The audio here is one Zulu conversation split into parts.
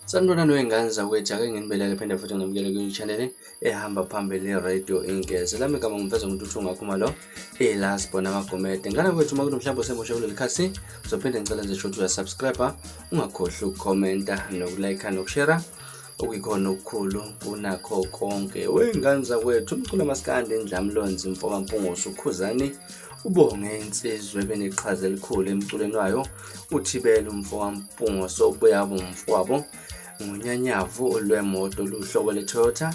Sanibona noyingane zakwethu, ake nginibeleke phinde futhi nginamukele kwi-channel ehamba phambili Radio Inkezi. Lami igama ngimfeza nguNtuthu Ngakhumalo, Lasbona Magomede. Ngane kwethu uma kunomhlambi osemusha kuleli khasi, uzophinde ngicela nje shothi uya-subscribe, ungakhohlwa ukukhomenta nokulike nokushare. Okuyikhona okukhulu kunakho konke. Wey'ngane zakwethu, umculo maskandi Ndlamlonzi Mfokampungusi uKhuzani ubonge insizwe beneqhaza elikhulu emculweni wayo. Uthibela Mfokampungusi obuya bomfowabo ngonyanyavu lwemoto luhlobo le-Toyota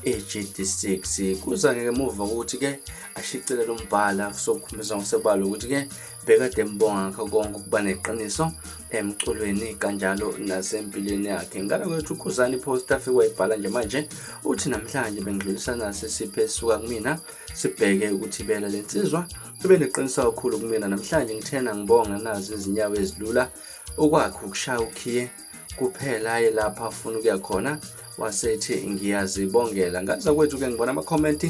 GD6. Kuza ngemuva ukuthi-ke ashicilele umbhala sokukhombisa ngosebala ukuthi-ke bekade embonga ngakho konke ukuba neqiniso emculweni kanjalo nasempilweni yakhe. Ngane kwethu uKhuzani ipost afike wayibhala nje manje uthi namhlanje bengidlulisana sesiphe esuka kumina sibheke ukuthibela lensizwa ibe neqiniso kakhulu kumina. Namhlanje ngithena ngibonga nazi izinyawo ezilula okwakhe ukushaya ukhiye kuphela lapha afuna ukuya khona wasethi ngiyazibongela. Ngaza kwethu-ke ngibona ama-comment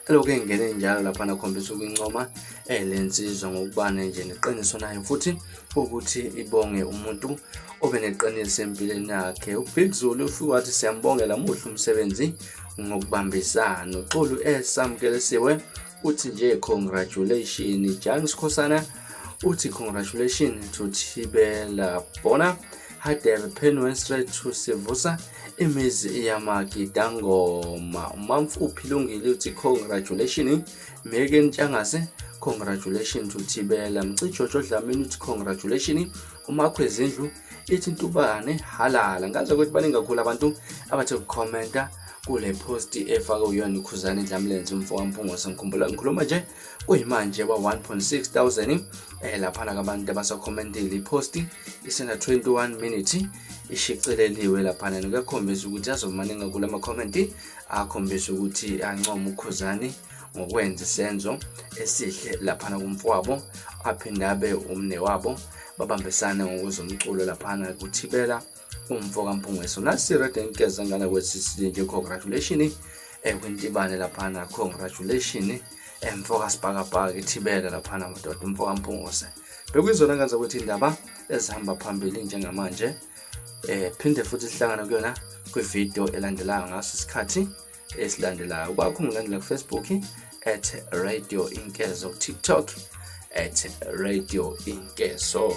elokhu engene njalo lapha nakhombisa ukuyincoma lensizwa ngokubane nje neqiniso nayo futhi ukuthi ibonge umuntu obe neqiniso empilweni yakhe. uBig Zulu ufike wathi siyambongela muhle umsebenzi ngokubambisana. uXulu esamukelesiwe uthi nje congratulations. Jan Sikhosana uthi congratulations to Thibela Bona Hadebe Penwen straight to Sivusa imizi yamakida ngoma. Umamfuphi Lungile uthi congratulations. Megan Ntshangase congratulations to Thibela. Mcijojo Dlamini uthi congratulations. uMakhwezindlu ithi Ntubane halala. Ngaze ukuthi baningi kakhulu abantu abathe ukukhomenta kule post efaka uyona uKhuzani Ndlamlenzi Mfokampungusi. Ngikhumbula ngikhuluma nje kuyimanje wa 1,600 lapha nabantu abasakhomentile. ipost isena 21 minutes ishicileliwe lapha nani kuyakhombisa ukuthi azomaningi kakhulu ama-comment akhombisa ukuthi ancoma uKhuzani ngokwenza isenzo esihle lapha kumfowabo aphinde abe umne wabo babambisane ngokuzomculo lapha kuthibela Mfokampungusi. Nasi Radio Inkezi ngana kwesisi nje congratulations kwintibane lapha congratulations Mfokasibhakabhaka ithibela lapha madoda Mfokampungusi. Bekuyizona ngane zakwethu indaba ezihamba phambili njengamanje. Phinde futhi sihlangana kuyona kwivideo elandelayo ngaso isikhathi esilandelayo. Kwakho ngilandela kuFacebook @Radio Inkezi, TikTok @Radio Inkezo.